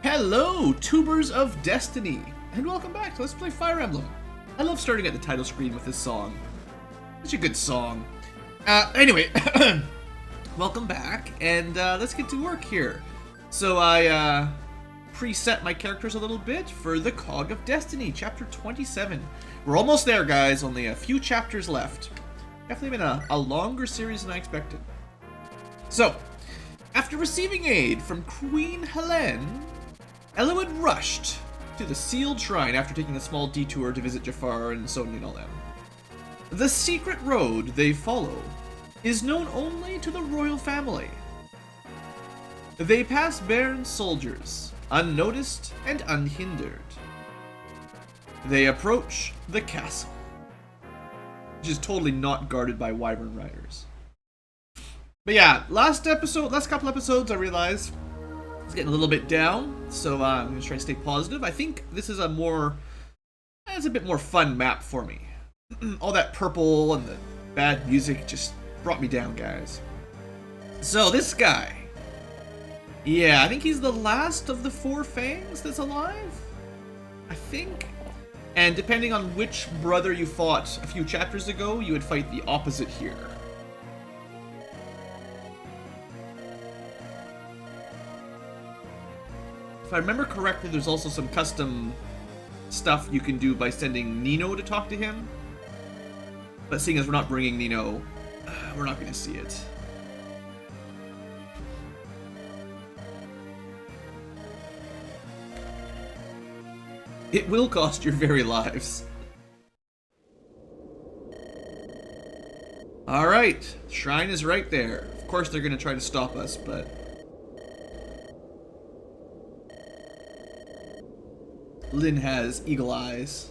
Hello, Tubers of Destiny, and welcome back to Let's Play Fire Emblem. I love starting at the title screen with this song. Such a good song. Anyway, welcome back, and let's get to work here. So I preset my characters a little bit for the Cog of Destiny, Chapter 27. We're almost there, guys, only a few chapters left. Definitely been a longer series than I expected. So, after receiving aid from Queen Helene, Eliwood rushed to the sealed shrine after taking a small detour to visit Jafar and Sonia and all them. The secret road they follow is known only to the royal family. They pass Baron's soldiers, unnoticed and unhindered. They approach the castle, which is totally not guarded by wyvern riders. But yeah, last couple episodes, I realized it's getting a little bit down, so I'm gonna try to stay positive. I think this is it's a bit more fun map for me. All that purple and the bad music just brought me down, guys. So this guy, yeah, I think he's the last of the four fangs that's alive, I think. And depending on which brother you fought a few chapters ago, you would fight the opposite here. If I remember correctly, there's also some custom stuff you can do by sending Nino to talk to him. But seeing as we're not bringing Nino, we're not going to see it. It will cost your very lives. Alright, shrine is right there. Of course they're going to try to stop us, but... Lyn has eagle eyes.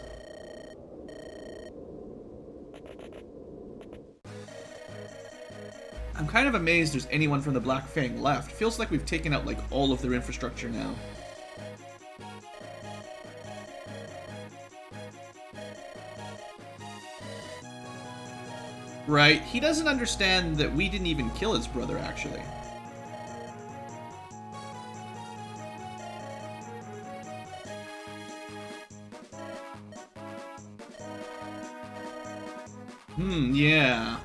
I'm kind of amazed there's anyone from the Black Fang left. Feels like we've taken out like all of their infrastructure now. Right, he doesn't understand that we didn't even kill his brother, actually. Yeah.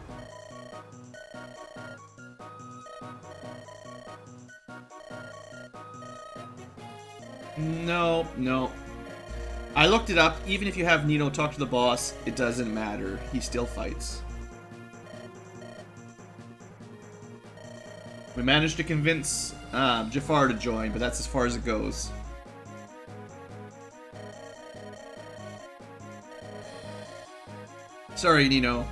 No. I looked it up. Even if you have Nino talk to the boss, it doesn't matter. He still fights. We managed to convince Jafar to join, but that's as far as it goes. Sorry, Nino.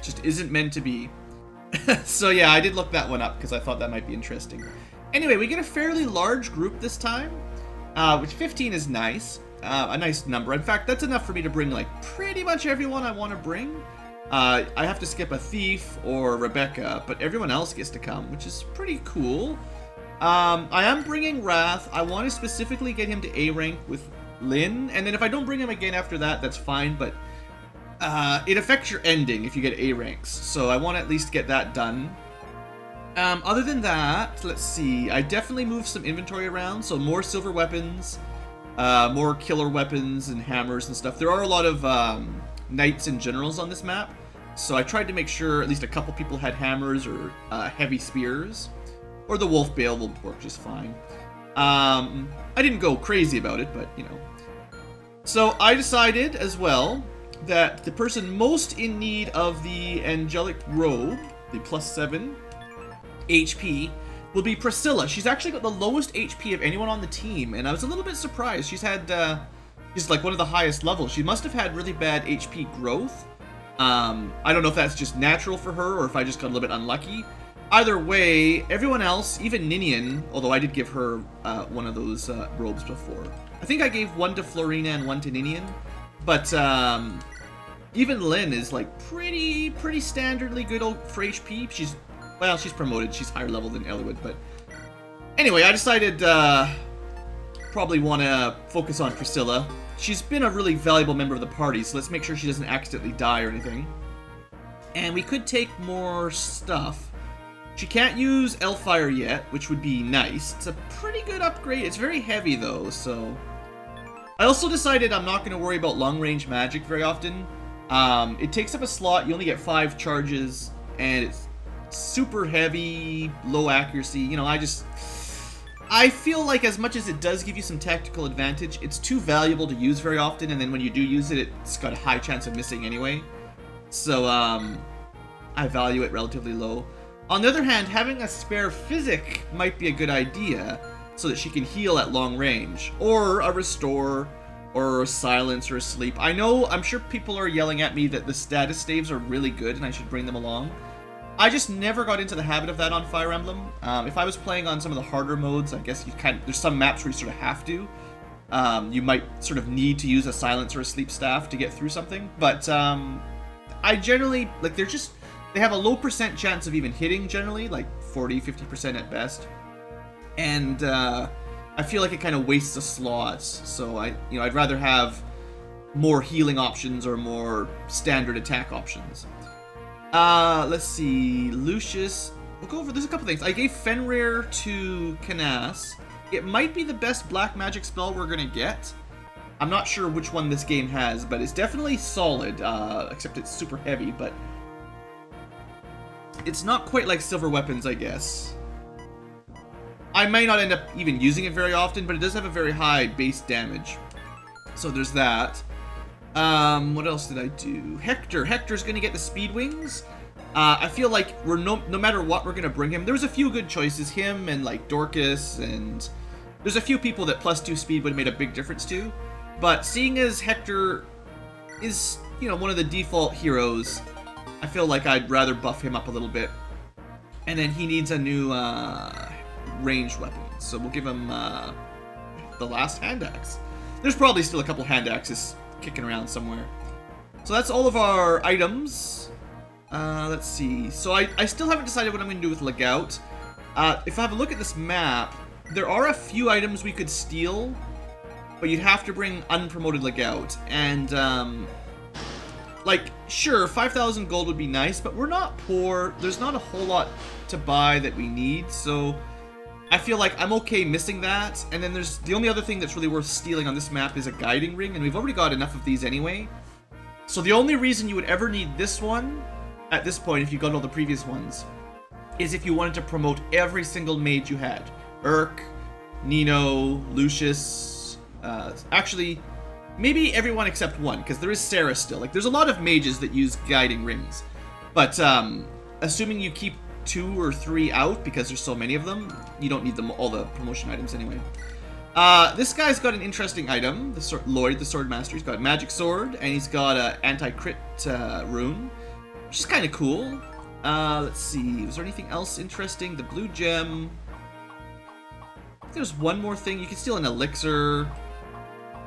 Just isn't meant to be. So yeah, I did look that one up because I thought that might be interesting. Anyway, we get a fairly large group this time, which 15 is nice. A nice number. In fact, that's enough for me to bring like pretty much everyone I want to bring. I have to skip a thief or Rebecca, but everyone else gets to come, which is pretty cool. I am bringing Wrath. I want to specifically get him to A rank with Lyn, and then if I don't bring him again after that, that's fine, but it affects your ending if you get A ranks, so I want to at least get that done. Other than that, let's see, I definitely moved some inventory around, so more silver weapons, more killer weapons and hammers and stuff. There are a lot of knights and generals on this map, so I tried to make sure at least a couple people had hammers or heavy spears, or the wolf bale will work just fine. I didn't go crazy about it, but you know. So I decided as well that the person most in need of the angelic robe, the +7 HP, will be Priscilla. She's actually got the lowest HP of anyone on the team, and I was a little bit surprised. She's like one of the highest levels. She must have had really bad HP growth. I don't know if that's just natural for her or if I just got a little bit unlucky. Either way, everyone else, even Ninian, although I did give her one of those robes before. I think I gave one to Florina and one to Ninian, but even Lyn is like pretty standardly good for HP. She's promoted. She's higher level than Eliwood, but anyway, I decided probably want to focus on Priscilla. She's been a really valuable member of the party, so let's make sure she doesn't accidentally die or anything. And we could take more stuff. She can't use Elfire yet, which would be nice. It's a pretty good upgrade. It's very heavy though, so... I also decided I'm not going to worry about long-range magic very often. It takes up a slot, you only get 5 charges, and it's super heavy, low accuracy. You know, I feel like as much as it does give you some tactical advantage, it's too valuable to use very often, and then when you do use it, it's got a high chance of missing anyway. So, I value it relatively low. On the other hand, having a spare physic might be a good idea, so that she can heal at long range, or a restore, or a silence, or a sleep. I'm sure people are yelling at me that the status staves are really good, and I should bring them along. I just never got into the habit of that on Fire Emblem. If I was playing on some of the harder modes, I guess there's some maps where you sort of have to. You might sort of need to use a silence or a sleep staff to get through something, but I generally, like, they have a low percent chance of even hitting generally, like 40-50% at best. And I feel like it kind of wastes the slots, so I'd rather have more healing options or more standard attack options. Let's see, Lucius. We'll go over, there's a couple things. I gave Fenrir to Canas. It might be the best black magic spell we're gonna get. I'm not sure which one this game has, but it's definitely solid, except it's super heavy, but it's not quite like silver weapons, I guess. I may not end up even using it very often, but it does have a very high base damage. So there's that. What else did I do? Hector's gonna get the speed wings. I feel like no matter what we're gonna bring him. There was a few good choices, him and like Dorcas, and there's a few people that +2 speed would have made a big difference to. But seeing as Hector is, one of the default heroes, I feel like I'd rather buff him up a little bit. And then he needs a new ranged weapon, so we'll give him the last hand axe. There's probably still a couple hand axes kicking around somewhere. So that's all of our items. Let's see. So I still haven't decided what I'm going to do with Legout. If I have a look at this map, there are a few items we could steal, but you'd have to bring unpromoted Legout. And, sure, 5,000 gold would be nice, but we're not poor. There's not a whole lot to buy that we need, so I feel like I'm okay missing that. And then there's the only other thing that's really worth stealing on this map is a guiding ring, and we've already got enough of these anyway. So the only reason you would ever need this one, at this point, if you got all the previous ones, is if you wanted to promote every single mage you had. Urk, Nino, Lucius, actually, maybe everyone except one, because there is Sarah still. Like, there's a lot of mages that use guiding rings. But, assuming you keep 2 or 3 out, because there's so many of them, you don't need them all the promotion items anyway. This guy's got an interesting item, Lloyd, the Swordmaster. He's got a magic sword, and he's got an anti-crit rune, which is kind of cool. Let's see, was there anything else interesting? The blue gem. I think there's one more thing. You can steal an elixir.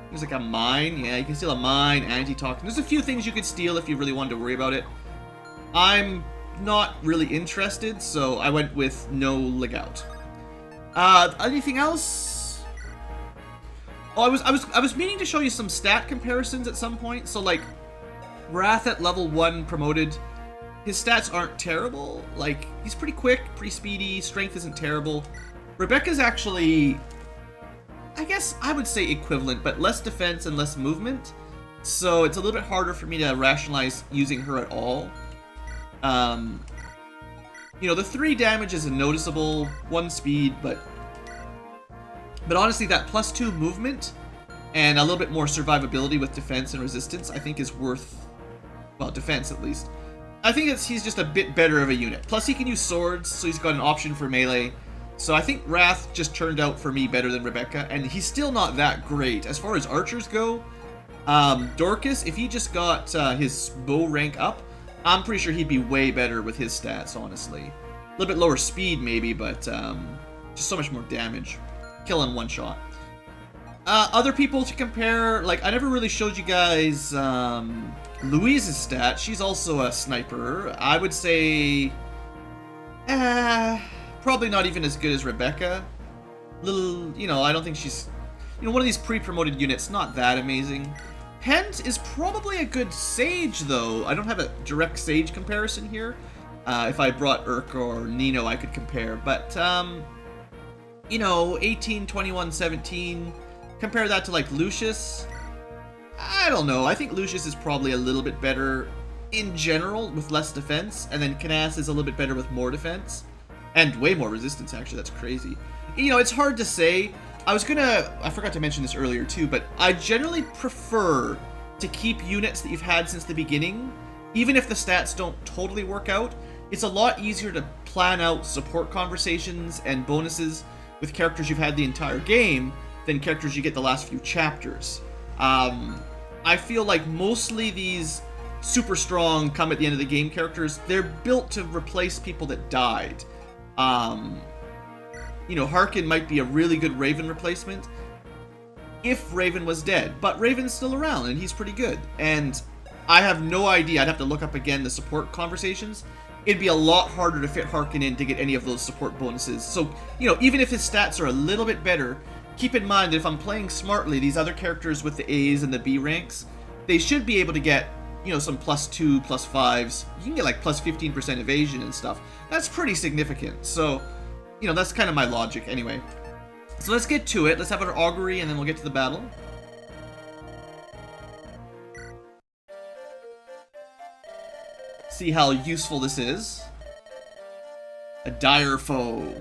There's like a mine. Yeah, you can steal a mine, anti-toxin. There's a few things you could steal if you really wanted to worry about it. I'm not really interested, so I went with no Legout. Anything else? Oh, I was meaning to show you some stat comparisons at some point. So like, Wrath at level 1 promoted, his stats aren't terrible. Like, he's pretty quick, pretty speedy, strength isn't terrible. Rebecca's actually, I guess I would say equivalent, but less defense and less movement. So it's a little bit harder for me to rationalize using her at all. The 3 damage is a noticeable, 1 speed, but honestly that +2 movement and a little bit more survivability with defense and resistance I think is worth, well, defense at least. I think he's just a bit better of a unit. Plus he can use swords, so he's got an option for melee. So I think Wrath just turned out for me better than Rebecca, and he's still not that great. As far as archers go, Dorcas, if he just got his bow rank up, I'm pretty sure he'd be way better with his stats, honestly. A little bit lower speed, maybe, but just so much more damage. Kill in one shot. Other people to compare, like, I never really showed you guys Louise's stat. She's also a sniper. I would say, probably not even as good as Rebecca. I don't think she's, one of these pre-promoted units, not that amazing. Pent is probably a good Sage, though. I don't have a direct Sage comparison here, If I brought Urk or Nino, I could compare. But, you know, 18, 21, 17, compare that to, like, Lucius. I don't know. I think Lucius is probably a little bit better in general with less defense, and then Canas is a little bit better with more defense. And way more resistance, actually. That's crazy. You know, it's hard to say. I forgot to mention this earlier, too, but I generally prefer to keep units that you've had since the beginning. Even if the stats don't totally work out, it's a lot easier to plan out support conversations and bonuses with characters you've had the entire game than characters you get the last few chapters. I feel like mostly these super strong come at the end of the game characters, they're built to replace people that died. You know, Harkin might be a really good Raven replacement if Raven was dead, but Raven's still around and he's pretty good. And I have no idea, I'd have to look up again the support conversations. It'd be a lot harder to fit Harkin in to get any of those support bonuses. So, you know, even if his stats are a little bit better, keep in mind that if I'm playing smartly, these other characters with the A's and the B ranks, they should be able to get, you know, some +2, +5s. You can get like +15% evasion and stuff. That's pretty significant. So, you know, that's kind of my logic anyway. So let's get to it. Let's have our augury and then we'll get to the battle. See how useful this is. A dire foe.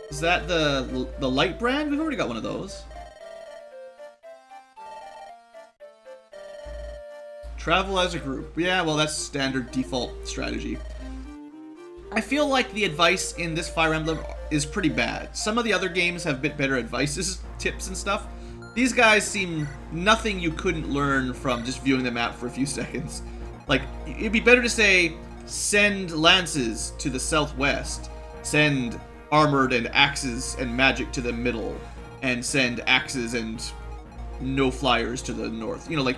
Is that the light brand? We've already got one of those. Travel as a group. Yeah, well, that's standard default strategy. I feel like the advice in this Fire Emblem is pretty bad. Some of the other games have a bit better advices, tips and stuff. These guys seem nothing you couldn't learn from just viewing the map for a few seconds. Like, it'd be better to say, send lances to the southwest, send armored and axes and magic to the middle, and send axes and no flyers to the north. You know, like,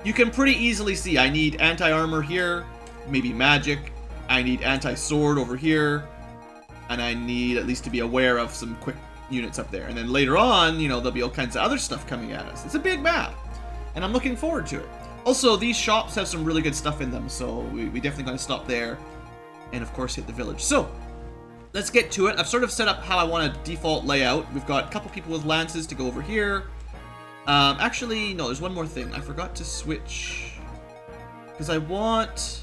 you can pretty easily see, I need anti-armor here, maybe magic, I need anti-sword over here, and I need at least to be aware of some quick units up there. And then later on, you know, there'll be all kinds of other stuff coming at us. It's a big map, and I'm looking forward to it. Also, these shops have some really good stuff in them, so we definitely going to stop there, and of course hit the village. So, let's get to it. I've sort of set up how I want a default layout. We've got a couple people with lances to go over here. Actually, no, there's one more thing. I forgot to switch, because I want...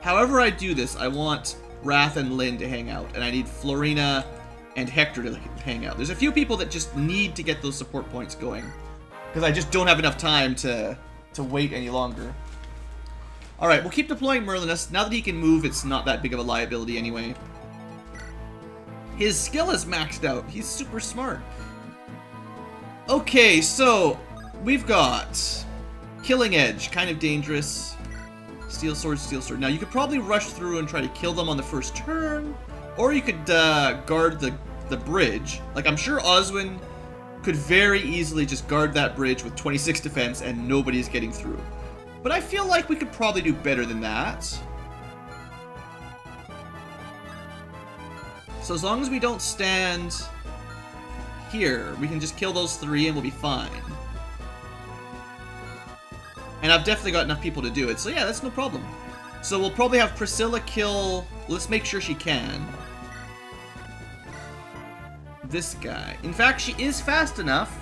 However I do this, I want Wrath and Lyn to hang out, and I need Florina and Hector to hang out. There's a few people that just need to get those support points going, because I just don't have enough time to wait any longer. Alright, we'll keep deploying Merlinus. Now that he can move, it's not that big of a liability anyway. His skill is maxed out. He's super smart. Okay, so we've got Killing Edge, kind of dangerous. Steel Sword, Steel Sword. Now, you could probably rush through and try to kill them on the first turn, or you could guard the bridge. Like, I'm sure Oswin could very easily just guard that bridge with 26 defense and nobody's getting through. But I feel like we could probably do better than that. So as long as we don't stand here, we can just kill those three and we'll be fine. And I've definitely got enough people to do it, so yeah, that's no problem. So we'll probably have Priscilla kill... Let's make sure she can. This guy. In fact, she is fast enough,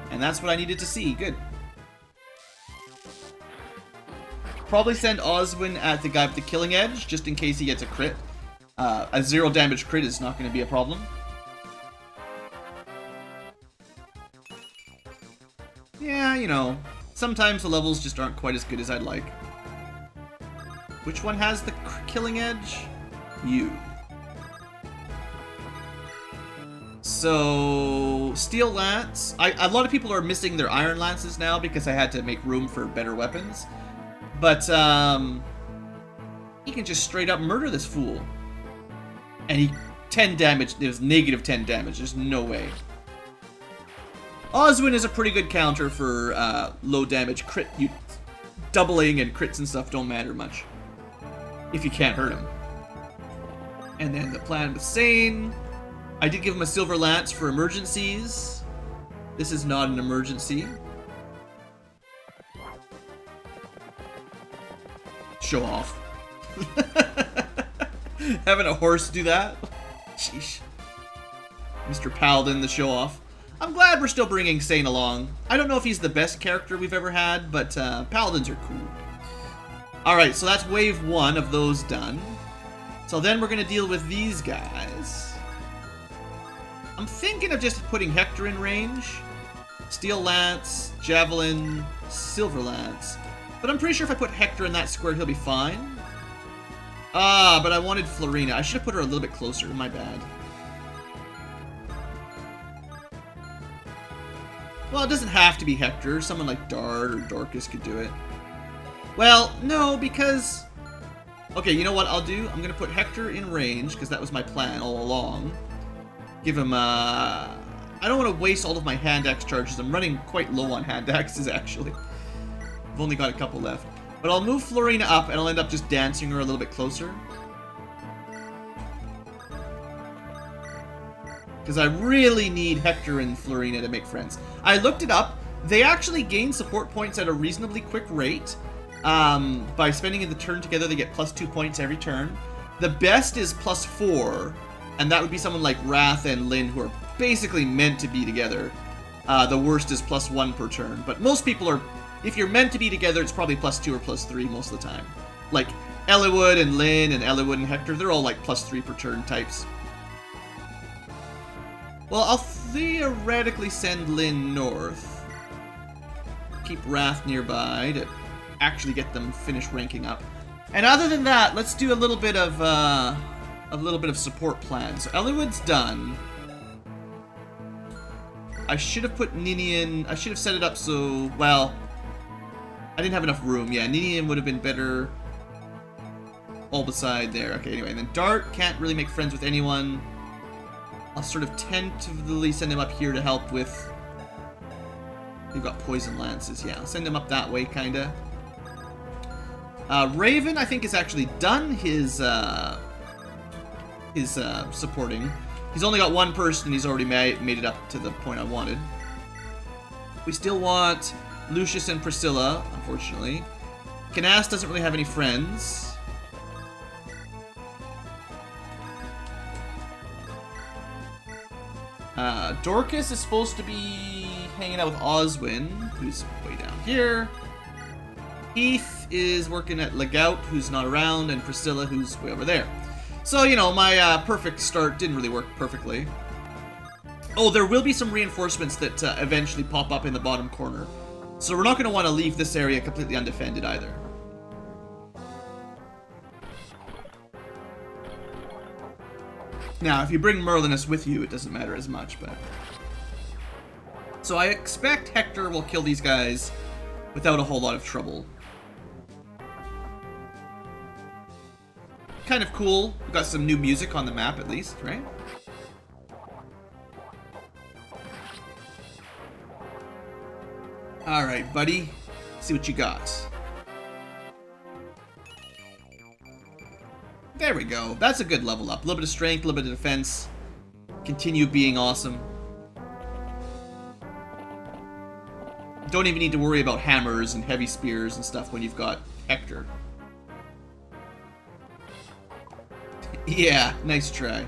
and that's what I needed to see. Good. Probably send Oswin at the guy with the Killing Edge, just in case he gets a crit. A 0 damage crit is not going to be a problem. Yeah, you know, sometimes the levels just aren't quite as good as I'd like. Which one has the Killing Edge? You. So, Steel Lance. A lot of people are missing their Iron Lances now because I had to make room for better weapons. But, he can just straight up murder this fool. And he... 10 damage. It was negative 10 damage. There's no way. Oswin is a pretty good counter for low damage crit. Doubling and crits and stuff don't matter much if you can't hurt him. And then the plan with Sane. I did give him a Silver Lance for emergencies. This is not an emergency. Show off. Having a horse do that? Sheesh. Mr. Paladin, the show off. I'm glad we're still bringing Sane along. I don't know if he's the best character we've ever had, but Paladins are cool. Alright, so that's wave 1 of those done. So then we're going to deal with these guys. I'm thinking of just putting Hector in range. Steel Lance, Javelin, Silver Lance. But I'm pretty sure if I put Hector in that square, he'll be fine. Ah, but I wanted Florina. I should have put her a little bit closer. My bad. Well, it doesn't have to be Hector. Someone like Dart or Dorcas could do it. Well, no, because... Okay, you know what I'll do? I'm going to put Hector in range, because that was my plan all along. Give him, I don't want to waste all of my hand axe charges. I'm running quite low on hand axes, actually. I've only got a couple left. But I'll move Florina up, and I'll end up just dancing her a little bit closer. Because I really need Hector and Florina to make friends. I looked it up. They actually gain support points at a reasonably quick rate. By spending the turn together, they get +2 points every turn. The best is +4, and that would be someone like Wrath and Lyn, who are basically meant to be together. The worst is +1 per turn, but most people are, if you're meant to be together, it's probably +2 or +3 most of the time. Like Eliwood and Lyn and Eliwood and Hector, they're all like +3 per turn types. Well, I'll theoretically send Lyn north. Keep Wrath nearby to actually get them finished ranking up. And other than that, let's do a little bit of support plan. So Eliwood's done. I should have put Ninian. I should have set it up so, well, I didn't have enough room. Yeah, Ninian would have been better all beside there. Okay, anyway, and then Dart can't really make friends with anyone. I'll sort of tentatively send him up here to help with... We've got poison lances, yeah. I'll send him up that way, kinda. Raven, I think, has actually done his supporting. He's only got one person, and he's already made it up to the point I wanted. We still want Lucius and Priscilla, unfortunately. Canas doesn't really have any friends. Dorcas is supposed to be hanging out with Oswin, who's way down here. Heath is working at Legout, who's not around, and Priscilla, who's way over there. So, you know, my perfect start didn't really work perfectly. Oh, there will be some reinforcements that eventually pop up in the bottom corner. So we're not going to want to leave this area completely undefended either. Now, if you bring Merlinus with you, it doesn't matter as much, but... So I expect Hector will kill these guys without a whole lot of trouble. Kind of cool. We've got some new music on the map, at least, right? Alright, buddy. See what you got. There we go. That's a good level up. A little bit of strength, a little bit of defense. Continue being awesome. Don't even need to worry about hammers and heavy spears and stuff when you've got Hector. Yeah, nice try.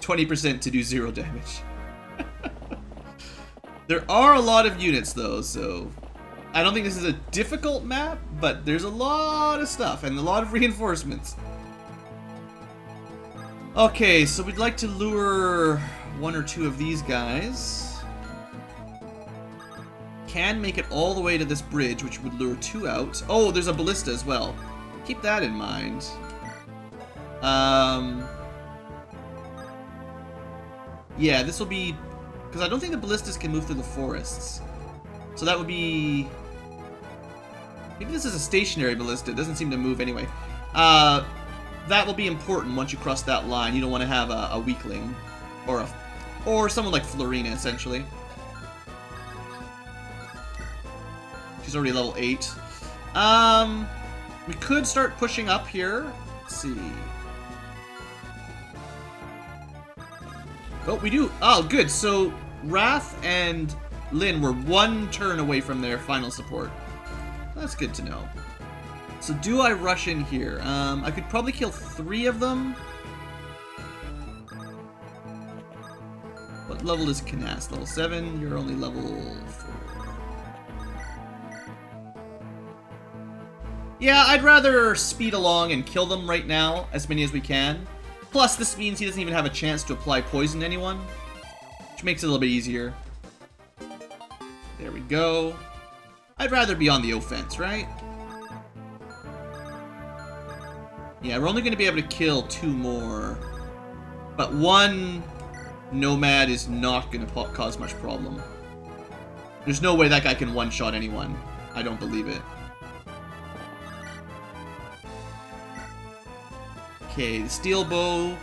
20% to do 0 damage. There are a lot of units though, so... I don't think this is a difficult map, but there's a lot of stuff and a lot of reinforcements. Okay, so we'd like to lure 1 or 2 of these guys. Can make it all the way to this bridge, which would lure 2 out. Oh, there's a ballista as well. Keep that in mind. Yeah, this will be... Because I don't think the ballistas can move through the forests. So that would be... Maybe this is a stationary ballista. It doesn't seem to move anyway. That will be important once you cross that line. You don't want to have a weakling. Or someone like Florina, essentially. She's already level 8. We could start pushing up here. Let's see. Oh, we do. Oh, good. So Wrath and Lyn were 1 turn away from their final support. That's good to know. So do I rush in here? I could probably kill 3 of them. What level is Canas? Level 7? You're only level 4. Yeah, I'd rather speed along and kill them right now, as many as we can. Plus, this means he doesn't even have a chance to apply poison to anyone, which makes it a little bit easier. There we go. I'd rather be on the offense, right? Yeah, we're only going to be able to kill 2 more. But 1 Nomad is not going to cause much problem. There's no way that guy can one-shot anyone. I don't believe it. Okay, the steel bow.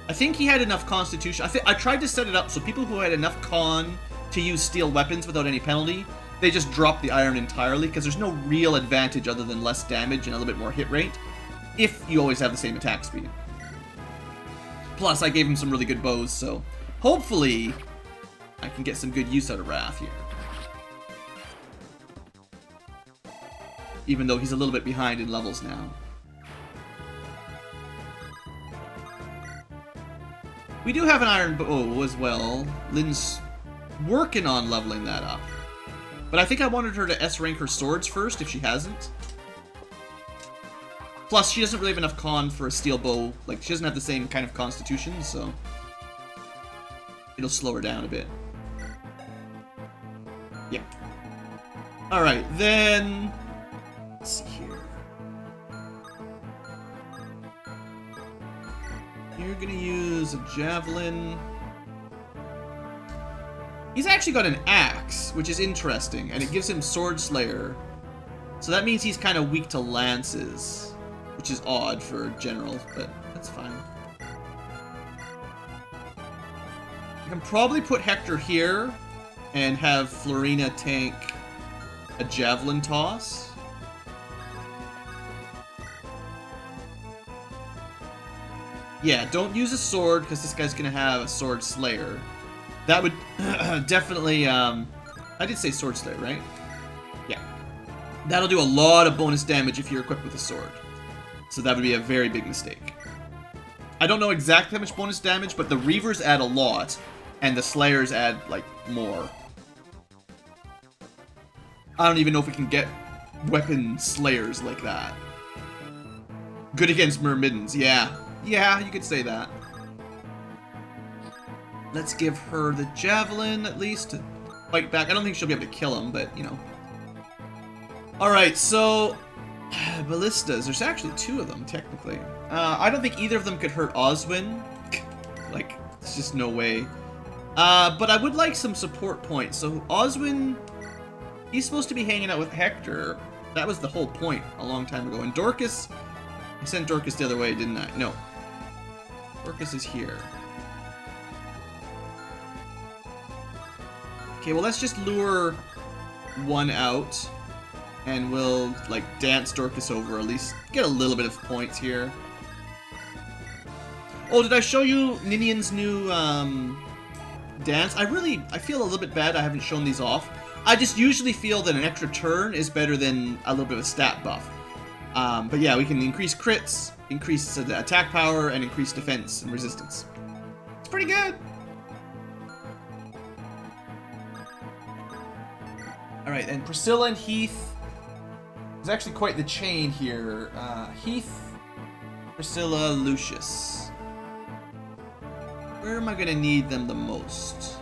I think he had enough constitution. I tried to set it up so people who had enough con to use steel weapons without any penalty, they just drop the iron entirely, because there's no real advantage other than less damage and a little bit more hit rate, if you always have the same attack speed. Plus, I gave him some really good bows, so hopefully I can get some good use out of Wrath here. Even though he's a little bit behind in levels now. We do have an iron bow as well. Lynn's working on leveling that up. But I think I wanted her to S-rank her swords first, if she hasn't. Plus, she doesn't really have enough con for a steel bow. Like, she doesn't have the same kind of constitution, so it'll slow her down a bit. Yeah. Alright, then let's see here. You're gonna use a javelin. He's actually got an axe, which is interesting, and it gives him Sword Slayer. So that means he's kind of weak to lances, which is odd for generals, but that's fine. You can probably put Hector here and have Florina tank a javelin toss. Yeah, don't use a sword, because this guy's going to have a Sword Slayer. That would definitely, I did say Sword Slayer, right? Yeah. That'll do a lot of bonus damage if you're equipped with a sword. So that would be a very big mistake. I don't know exactly how much bonus damage, but the Reavers add a lot, and the Slayers add, like, more. I don't even know if we can get weapon Slayers like that. Good against Myrmidons, yeah. Yeah, you could say that. Let's give her the javelin, at least, to fight back. I don't think she'll be able to kill him, but, you know. Alright, so ballistas. There's actually 2 of them, technically. I don't think either of them could hurt Oswin. Like, there's just no way. But I would like some support points. So Oswin, he's supposed to be hanging out with Hector. That was the whole point a long time ago. And Dorcas, I sent Dorcas the other way, didn't I? No. Dorcas is here. Okay, well, let's just lure 1 out. And we'll, like, dance Dorcas over, at least get a little bit of points here. Oh, did I show you Ninian's new, dance? I feel a little bit bad I haven't shown these off. I just usually feel that an extra turn is better than a little bit of a stat buff. But yeah, we can increase crits, increase the attack power, and increase defense and resistance. It's pretty good. Alright, and Priscilla and Heath. There's actually quite the chain here. Heath, Priscilla, Lucius. Where am I going to need them the most?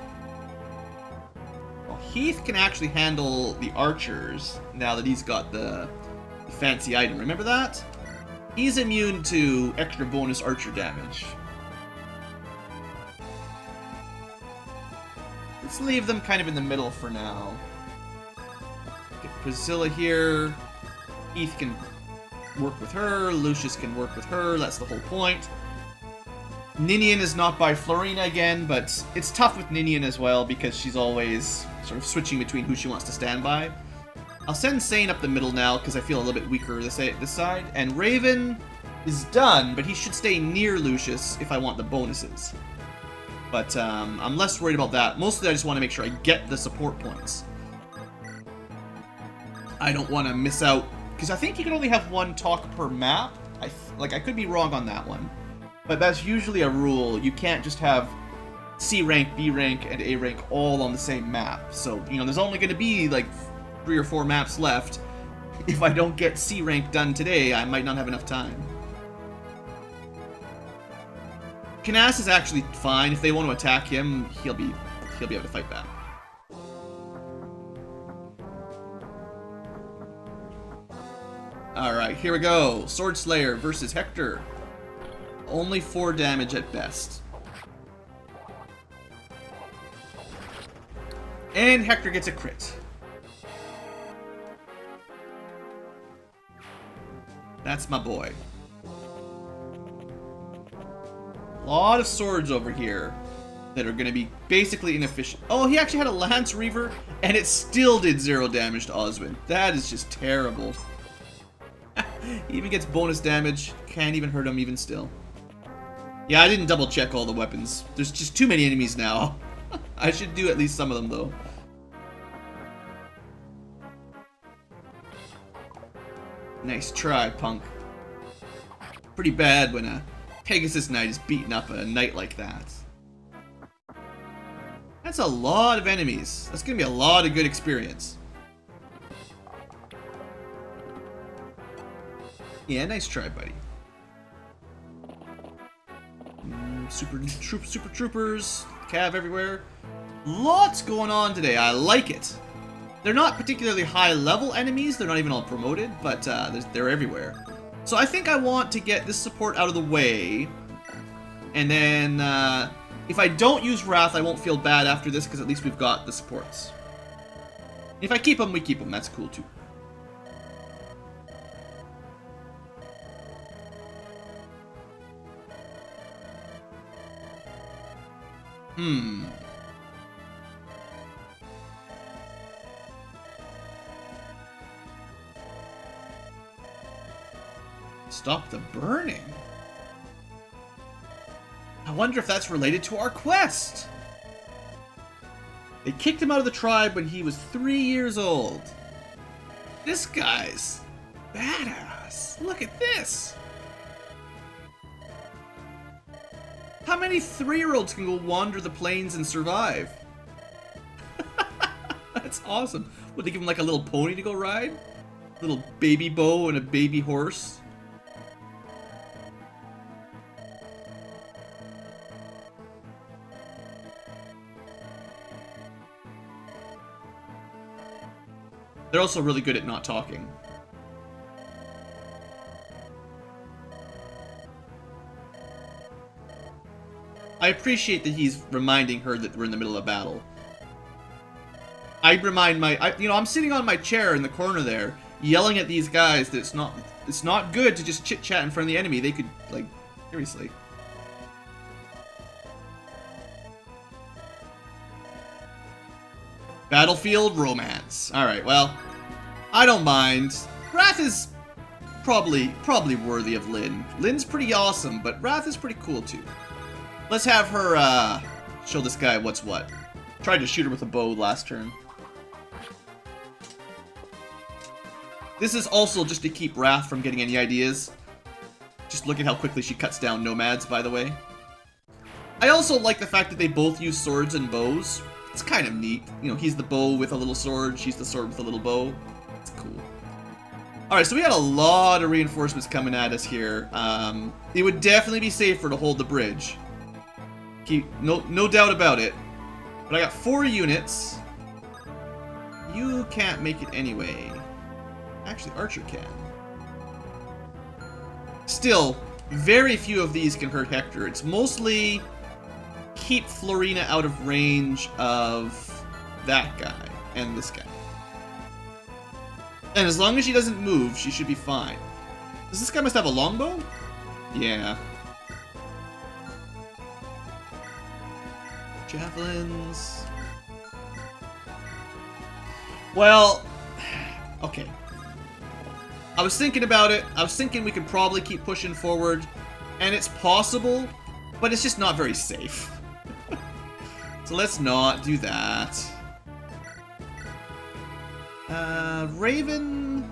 Well, Heath can actually handle the archers now that he's got the fancy item. Remember that? He's immune to extra bonus archer damage. Let's leave them kind of in the middle for now. Get Priscilla here. Heath can work with her, Lucius can work with her, that's the whole point. Ninian is not by Florina again, but it's tough with Ninian as well because she's always sort of switching between who she wants to stand by. I'll send Sane up the middle now because I feel a little bit weaker this side. And Raven is done, but he should stay near Lucius if I want the bonuses. But I'm less worried about that. Mostly I just want to make sure I get the support points. I don't want to miss out because I think you can only have one talk per map. I could be wrong on that one, but that's usually a rule. You can't just have C rank, B rank, and A rank all on the same map. So, you know, there's only going to be like 3 or 4 maps left. If I don't get C rank done today, I might not have enough time. Knass is actually fine. If they want to attack him, he'll be able to fight back. Alright, here we go. Sword Slayer versus Hector. Only 4 damage at best. And Hector gets a crit. That's my boy. A lot of swords over here that are going to be basically inefficient. Oh, he actually had a Lance Reaver, and it still did 0 damage to Oswin. That is just terrible. He even gets bonus damage. Can't even hurt him even still. Yeah, I didn't double check all the weapons. There's just too many enemies now. I should do at least some of them, though. Nice try, punk. Pretty bad when a Pegasus Knight is beating up a knight like that. That's a lot of enemies. That's gonna be a lot of good experience. Yeah, nice try, buddy. Super troopers, cav everywhere. Lots going on today. I like it. They're not particularly high level enemies. They're not even all promoted, but they're everywhere. So I think I want to get this support out of the way, and then if I don't use Wrath, I won't feel bad after this because at least we've got the supports. If I keep them, we keep them. That's cool too. Stop the burning. I wonder if that's related to our quest. They kicked him out of the tribe when he was 3 years old. This guy's badass. Look at this. How many 3-year-olds can go wander the plains and survive? That's awesome. Would they give him like a little pony to go ride? Little baby bow and a baby horse? They're also really good at not talking. I appreciate that he's reminding her that we're in the middle of battle. I remind I'm sitting on my chair in the corner there, yelling at these guys that it's not good to just chit-chat in front of the enemy. They could, like, seriously. Battlefield romance. Alright, well, I don't mind. Wrath is probably worthy of Lyn. Lyn's pretty awesome, but Wrath is pretty cool too. Let's have her show this guy what's what. Tried to shoot her with a bow last turn. This is also just to keep Wrath from getting any ideas. Just look at how quickly she cuts down nomads, by the way. I also like the fact that they both use swords and bows. It's kind of neat. You know, he's the bow with a little sword, she's the sword with a little bow. It's cool. Alright, so we got a lot of reinforcements coming at us here. It would definitely be safer to hold the bridge. No doubt about it. But I got 4 units. You can't make it anyway. Actually, Archer can. Still, very few of these can hurt Hector. It's mostly keep Florina out of range of that guy and this guy. And as long as she doesn't move, she should be fine. Does this guy must have a longbow? Yeah. Javelins. Well, okay. I was thinking about it. I was thinking we could probably keep pushing forward, and it's possible, but it's just not very safe. So let's not do that. Raven...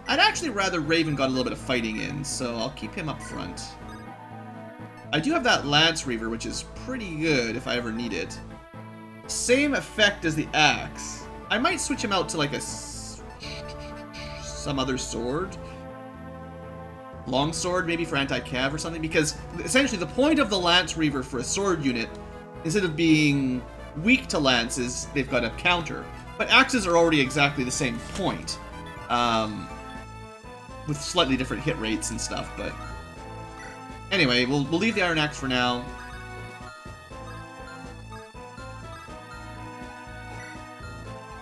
I'd actually rather Raven got a little bit of fighting in, so I'll keep him up front. I do have that Lance Reaver, which is pretty good if I ever need it. Same effect as the axe. I might switch him out to like some other sword. Longsword, maybe for anti-cav or something, because essentially the point of the Lance Reaver for a sword unit, instead of being weak to lances, they've got a counter. But axes are already exactly the same point, with slightly different hit rates and stuff, but... Anyway, we'll leave the Iron Axe for now.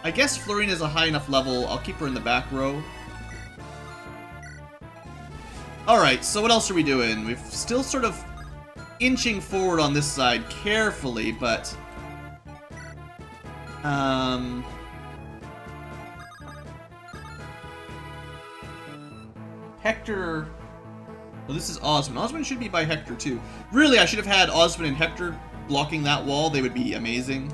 I guess Florina's a high enough level, I'll keep her in the back row. Alright, so what else are we doing? We're still sort of inching forward on this side carefully, but... Hector... Well, this is Osmond. Osmond should be by Hector, too. Really, I should have had Osmond and Hector blocking that wall. They would be amazing.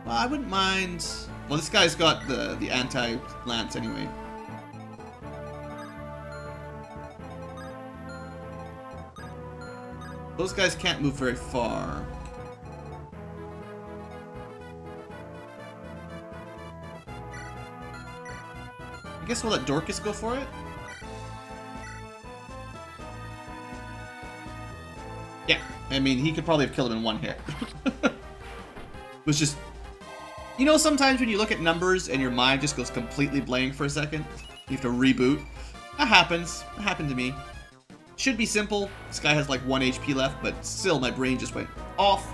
Well, I wouldn't mind... Well, this guy's got the anti-lance anyway. Those guys can't move very far. I guess we'll let Dorcas go for it. Yeah, I mean, he could probably have killed him in one hit. It was just... You know, sometimes when you look at numbers and your mind just goes completely blank for a second, you have to reboot. That happens. That happened to me. Should be simple. This guy has like 1 HP left, but still my brain just went off.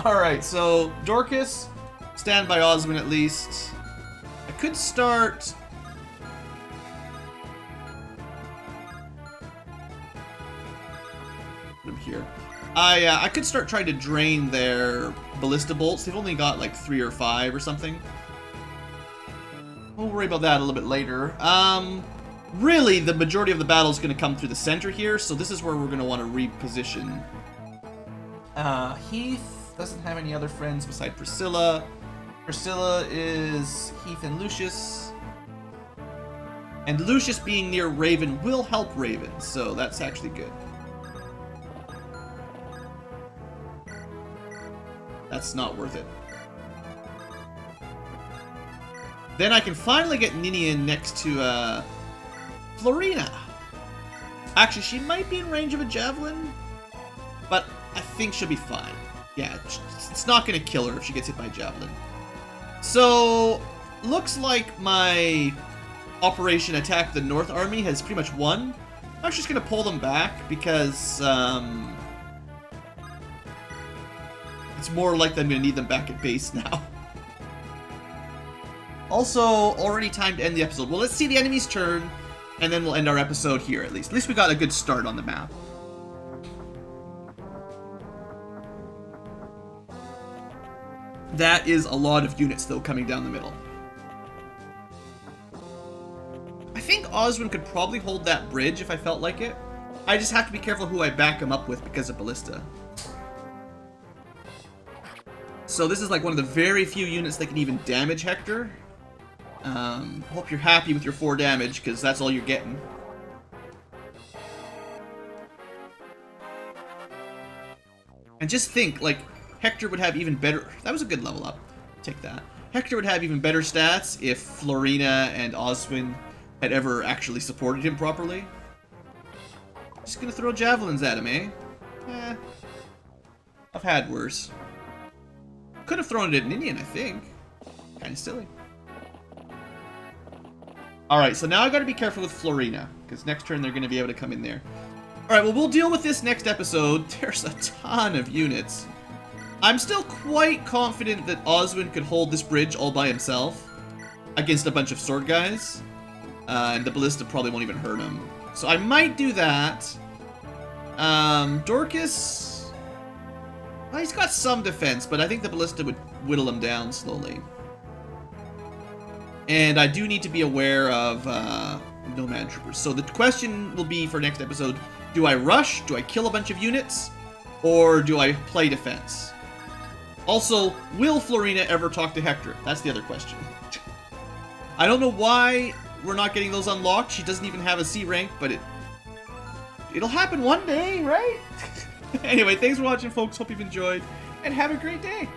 Alright, so Dorcas, stand by Osmond at least. I could start... Here. I could start trying to drain their ballista bolts. They've only got like 3 or 5 or something. We'll worry about that a little bit later. Really, the majority of the battle is going to come through the center here, so this is where we're going to want to reposition. Heath doesn't have any other friends beside Priscilla. Priscilla is Heath and Lucius. And Lucius being near Raven will help Raven, so that's actually good. That's not worth it. Then I can finally get Ninian next to, Florina. Actually, she might be in range of a javelin, but I think she'll be fine. Yeah, it's not going to kill her if she gets hit by a javelin. So, looks like my Operation Attack the North Army has pretty much won. I'm just going to pull them back because, it's more likely I'm going to need them back at base now. Also, already time to end the episode. Well, let's see the enemy's turn, and then we'll end our episode here at least. At least we got a good start on the map. That is a lot of units, though, coming down the middle. I think Oswin could probably hold that bridge if I felt like it. I just have to be careful who I back him up with because of Ballista. So this is like one of the very few units that can even damage Hector. Hope you're happy with your 4 damage, because that's all you're getting. And just think, like, Hector would have even better... That was a good level up. Take that. Hector would have even better stats if Florina and Oswin had ever actually supported him properly. Just gonna throw javelins at him, eh? Eh. I've had worse. Could have thrown it at Ninian, I think. Kinda silly. Alright, so now I gotta be careful with Florina, because next turn they're gonna be able to come in there. Alright, well, we'll deal with this next episode. There's a ton of units. I'm still quite confident that Oswin could hold this bridge all by himself against a bunch of sword guys. And the Ballista probably won't even hurt him. So I might do that. Dorcas... Well, he's got some defense, but I think the Ballista would whittle him down slowly. And I do need to be aware of Nomad Troopers. So the question will be for next episode, do I rush, do I kill a bunch of units, or do I play defense? Also, will Florina ever talk to Hector? That's the other question. I don't know why we're not getting those unlocked. She doesn't even have a C rank, but it'll happen one day, right? Anyway, thanks for watching, folks. Hope you've enjoyed, and have a great day.